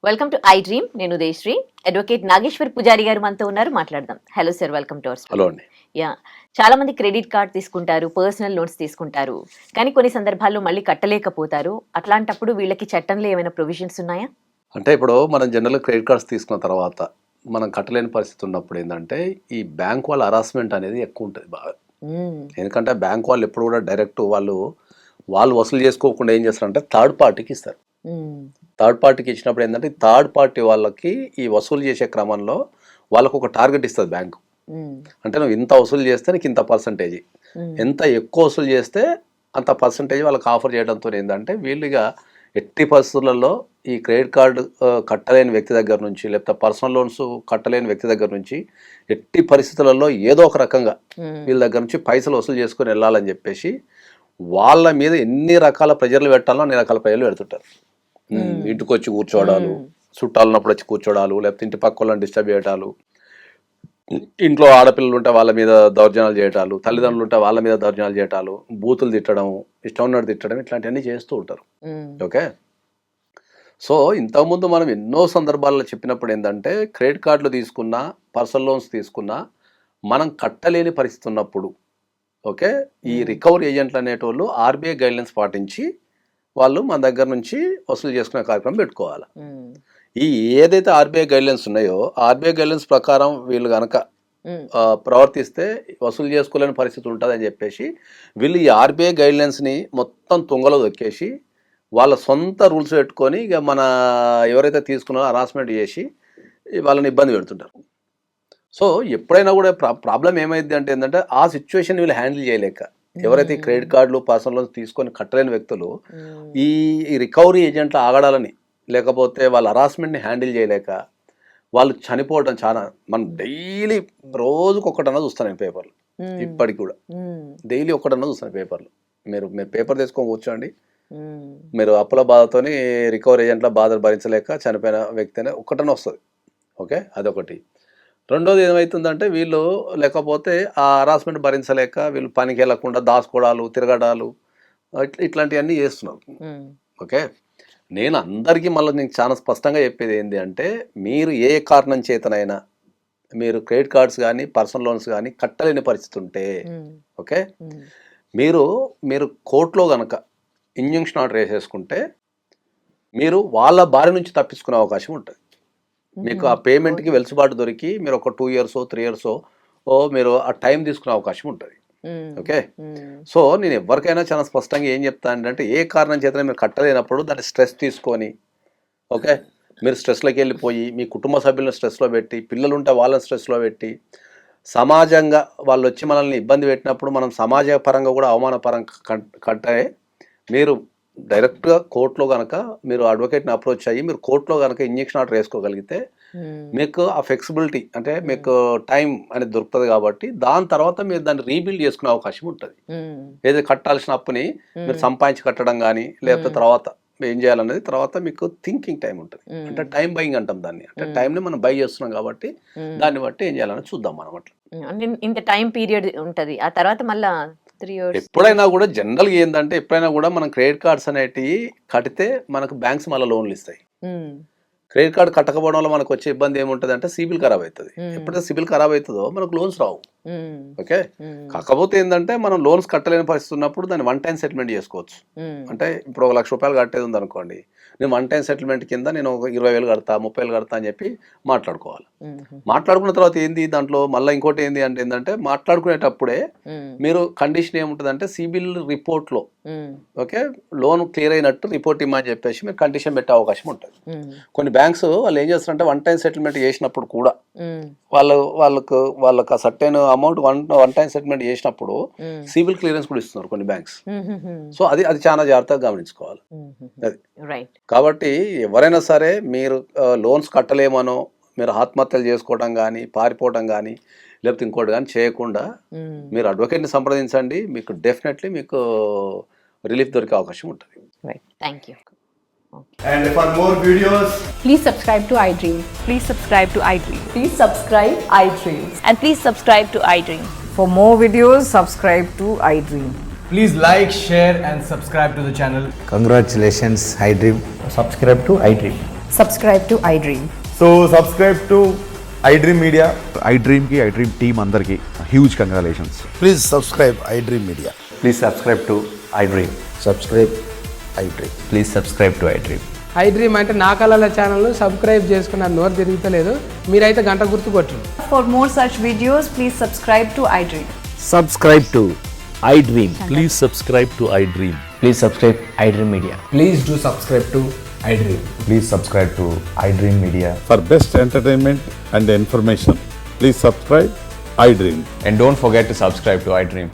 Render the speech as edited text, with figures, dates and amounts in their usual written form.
Welcome to I dream. నేను Udayasri. Advocate Nageshwar Pujari గారు మనతో ఉన్నారు, మాట్లాడదాం. Hello sir, welcome to our studio. Hello అండి. యా, చాలా మంది క్రెడిట్ కార్డ్ తీసుకుంటారు, పర్సనల్ లోన్స్ తీసుకుంటారు, కానీ కొన్ని సందర్భాల్లో మళ్ళీ కట్టలేకపోతారు. అట్లాంటప్పుడు వీళ్ళకి చట్టంలో ఏమైనా ప్రొవిజన్స్ ఉన్నాయా? అంటే ఇప్పుడు మనం జనరల్గా క్రెడిట్ కార్డ్స్ తీసుకున్న తర్వాత మనం కట్టలేని పరిస్థితి ఉన్నప్పుడు ఏంటంటే ఈ బ్యాంక్ వాళ్ళ హరాస్మెంట్ అనేది ఎక్కువ ఉంటుంది బాగా. ఎందుకంటే బ్యాంక్ వాళ్ళు ఎప్పుడు కూడా డైరెక్ట్ వాళ్ళు వసూలు చేసుకోకుండా ఏం చేస్తారంటే థర్డ్ పార్టీకి ఇస్తారు. థర్డ్ పార్టీకి ఇచ్చినప్పుడు ఏంటంటే థర్డ్ పార్టీ వాళ్ళకి ఈ వసూలు చేసే క్రమంలో వాళ్ళకు ఒక టార్గెట్ ఇస్తుంది బ్యాంకు. అంటే నువ్వు ఇంత వసూలు చేస్తే నీకు ఇంత పర్సంటేజ్, ఎంత ఎక్కువ వసూలు చేస్తే అంత పర్సంటేజ్ వాళ్ళకి ఆఫర్ చేయడంతో ఏంటంటే వీళ్ళుగా ఎట్టి పరిస్థితులలో ఈ క్రెడిట్ కార్డు కట్టలేని వ్యక్తి దగ్గర నుంచి, లేకపోతే పర్సనల్ లోన్స్ కట్టలేని వ్యక్తి దగ్గర నుంచి ఎట్టి పరిస్థితులలో ఏదో ఒక రకంగా వీళ్ళ దగ్గర నుంచి పైసలు వసూలు చేసుకుని వెళ్ళాలని చెప్పేసి వాళ్ళ మీద ఎన్ని రకాల ప్రెజర్లు పెట్టాలో అన్ని రకాల ప్రెజర్లు పెడుతుంటారు. ఇంటికి వచ్చి కూర్చోవడాలు, చుట్టాలున్నప్పుడు వచ్చి కూర్చోడాలు, లేకపోతే ఇంటి పక్క వాళ్ళని డిస్టర్బ్ చేయడాలు, ఇంట్లో ఆడపిల్లలు ఉంటే వాళ్ళ మీద దౌర్జన్యాలు చేయటాలు, తల్లిదండ్రులు ఉంటే వాళ్ళ మీద దౌర్జన్యాలు చేయటాలు, బూతులు తిట్టడం, ఇష్టం ఉన్నట్టు తిట్టడం, ఇట్లాంటివన్నీ చేస్తూ ఉంటారు. ఓకే, సో ఇంతకుముందు మనం ఎన్నో సందర్భాల్లో చెప్పినప్పుడు ఏంటంటే క్రెడిట్ కార్డులు తీసుకున్నా, పర్సనల్ లోన్స్ తీసుకున్నా మనం కట్టలేని పరిస్థితి ఉన్నప్పుడు ఓకే ఈ రికవరీ ఏజెంట్లు అనేటోళ్ళు ఆర్బీఐ గైడ్లైన్స్ పాటించి వాళ్ళు మన దగ్గర నుంచి వసూలు చేసుకునే కార్యక్రమం పెట్టుకోవాలి. ఈ ఏదైతే ఆర్బీఐ గైడ్లైన్స్ ఉన్నాయో ఆర్బీఐ గైడ్లైన్స్ ప్రకారం వీళ్ళు కనుక ప్రవర్తిస్తే వసూలు చేసుకోలేని పరిస్థితి ఉంటుందని చెప్పేసి వీళ్ళు ఈ ఆర్బీఐ గైడ్లైన్స్ని మొత్తం తుంగలో దొక్కేసి వాళ్ళ సొంత రూల్స్ పెట్టుకొని ఇక మన ఎవరైతే తీసుకున్నారో హరాస్మెంట్ చేసి వాళ్ళని ఇబ్బంది పెడుతుంటారు. సో ఎప్పుడైనా కూడా ప్రాబ్లం ఏమైంది అంటే ఏంటంటే ఆ సిచ్యువేషన్ వీళ్ళు హ్యాండిల్ చేయలేక ఎవరైతే క్రెడిట్ కార్డులు పర్సనల్ లోన్స్ తీసుకొని కట్టలేని వ్యక్తులు ఈ రికవరీ ఏజెంట్ల ఆగడాలని లేకపోతే వాళ్ళ హరాస్మెంట్ని హ్యాండిల్ చేయలేక వాళ్ళు చనిపోవడం చాలా మనం డైలీ రోజుకు ఒకటన్నా చూస్తాను నేను పేపర్లు. ఇప్పటికి కూడా డైలీ ఒకటన్నా చూస్తాను పేపర్లు. మీరు పేపర్ తీసుకొని కూర్చోండి, మీరు అప్పుల బాధతోని రికవరీ ఏజెంట్ల బాధలు భరించలేక చనిపోయిన వ్యక్తి అనే ఒకటన్నా వస్తుంది. ఓకే, అదొకటి. రెండోది ఏమవుతుందంటే వీళ్ళు లేకపోతే ఆ హరాస్మెంట్ భరించలేక వీళ్ళు పనికి వెళ్ళకుండా దాచుకోవడాలు, తిరగడాలు, ఇట్లాంటివన్నీ చేస్తున్నారు. ఓకే, నేను అందరికీ మళ్ళీ నేను చాలా స్పష్టంగా చెప్పేది ఏంటి అంటే మీరు ఏ కారణం చేతనైనా మీరు క్రెడిట్ కార్డ్స్ కానీ పర్సనల్ లోన్స్ కానీ కట్టలేని పరిస్థితి ఉంటే ఓకే మీరు కోర్టులో కనుక ఇంజంక్షన్ ఆర్డర్ వేసేసుకుంటే మీరు వాళ్ళ బారి నుంచి తప్పించుకునే అవకాశం ఉంటుంది. మీకు ఆ పేమెంట్కి వెలుసుబాటు దొరికి మీరు ఒక 2 years 3 years మీరు ఆ టైం తీసుకునే అవకాశం ఉంటుంది. ఓకే, సో నేను ఎవరికైనా చాలా స్పష్టంగా ఏం చెప్తాను అంటే ఏ కారణం చేతనే మీరు కట్టలేనప్పుడు దాన్ని స్ట్రెస్ తీసుకొని ఓకే మీరు స్ట్రెస్లోకి వెళ్ళిపోయి మీ కుటుంబ సభ్యులను స్ట్రెస్లో పెట్టి, పిల్లలు ఉంటే వాళ్ళని స్ట్రెస్లో పెట్టి, సమాజంగా వాళ్ళు వచ్చి మనల్ని ఇబ్బంది పెట్టినప్పుడు మనం సమాజ పరంగా కూడా అవమానపరంగా కట్టే మీరు డైరెక్ట్గా కోర్టులో కనుక మీరు అడ్వకేట్ని అప్రోచ్ అయ్యి మీరు కోర్టులో కనుక ఇంజెక్షన్ ఆర్డర్ వేసుకోగలిగితే మీకు ఆ ఫ్లెక్సిబిలిటీ అంటే మీకు టైం అనేది దొరుకుతుంది. కాబట్టి దాని తర్వాత మీరు దాన్ని రీబిల్డ్ చేసుకునే అవకాశం ఉంటుంది. ఏదైతే కట్టాల్సిన అప్పుని మీరు సంపాదించి కట్టడం కానీ లేకపోతే తర్వాత ఏం చేయాలనేది తర్వాత మీకు థింకింగ్ టైం ఉంటుంది. అంటే టైం బయింగ్ అంటాం దాన్ని. అంటే టైంని మనం బై చేస్తున్నాం కాబట్టి దాన్ని బట్టి ఏం చేయాలని చూద్దాం మనం. అట్లా ఇంత టైం పీరియడ్ ఉంటుంది. ఆ తర్వాత మళ్ళీ ఎప్పుడైనా కూడా జనరల్గా ఏంటంటే ఎప్పుడైనా కూడా మనం క్రెడిట్ కార్డ్స్ అనేటివి కడితే మనకు బ్యాంక్స్ మళ్ళీ లోన్లు ఇస్తాయి. క్రెడిట్ కార్డు కట్టకపోవడం వల్ల మనకు వచ్చే ఇబ్బంది ఏముంటుంది అంటే సిబిల్ ఖరాబ్ అవుతుంది. ఎప్పుడైతే సిబిల్ ఖరాబ్ అవుతుందో మనకు లోన్స్ రావు. ఓకే, కాకపోతే ఏంటంటే మనం లోన్స్ కట్టలేని పరిస్థితి ఉన్నప్పుడు దాన్ని 1 time సెటిల్మెంట్ చేసుకోవచ్చు. అంటే ఇప్పుడు 1 లక్ష రూపాయలు కట్టేది ఉంది అనుకోండి, నేను 1 time సెటిల్మెంట్ కింద నేను 20,000 కడతా 30,000 కడతా అని చెప్పి మాట్లాడుకోవాలి. మాట్లాడుకున్న తర్వాత ఏంది దాంట్లో మళ్ళీ ఇంకోటి ఏంది అంటే ఏంటంటే మాట్లాడుకునేటప్పుడే మీరు కండిషన్ ఏముంటుంది సిబిల్ రిపోర్ట్లో ఓకే లోన్ క్లియర్ అయినట్టు రిపోర్ట్ ఇమ్మని చెప్పేసి మీరు కండిషన్ పెట్టే అవకాశం ఉంటుంది. కొన్ని బ్యాంక్స్ వాళ్ళు ఏం చేస్తారంటే 1 time సెటిల్మెంట్ చేసినప్పుడు కూడా వాళ్ళకు ఆ సర్టెన్ అమౌంట్ 1 time సెటిల్మెంట్ చేసినప్పుడు సిబిల్ క్లియరెన్స్ కూడా ఇస్తున్నారు కొన్ని బ్యాంక్స్. సో అది చాలా జాగ్రత్తగా గమనించుకోవాలి. అది కాబట్టి ఎవరైనా సరే మీరు లోన్స్ కట్టలేమనో మీరు ఆత్మహత్యలు చేసుకోవడం కానీ పారిపోవడం కానీ లేకపోతే ఇంకోటి కానీ చేయకుండా మీరు అడ్వకేట్ని సంప్రదించండి. మీకు డెఫినెట్లీ మీకు రిలీఫ్ దొరికే అవకాశం ఉంటుంది. Thank you. And for more videos, please subscribe to iDream. Please subscribe to iDream. Please subscribe iDream. And please subscribe to iDream. For more videos, subscribe to iDream. please like, share and subscribe to the channel. Congratulations, iDream. Subscribe to iDream. Subscribe to iDream. So subscribe to iDream Media. iDream team అందరికి huge congratulations. Please subscribe iDream Media. Please subscribe to iDream. Subscribe iDream. Please subscribe to iDream. iDream అంటే నా కళల channel subscribe చేసుకున్న నోరు తిరుగుతలేదు, మీరైతే గంట గుర్తు కొట్టండి. For more such videos, please subscribe to iDream. Subscribe to iDream. Please subscribe to iDream. Please subscribe iDream Media. Please do subscribe to iDream. Please subscribe to iDream Media. For best entertainment and information, please subscribe iDream. And don't forget to subscribe to iDream.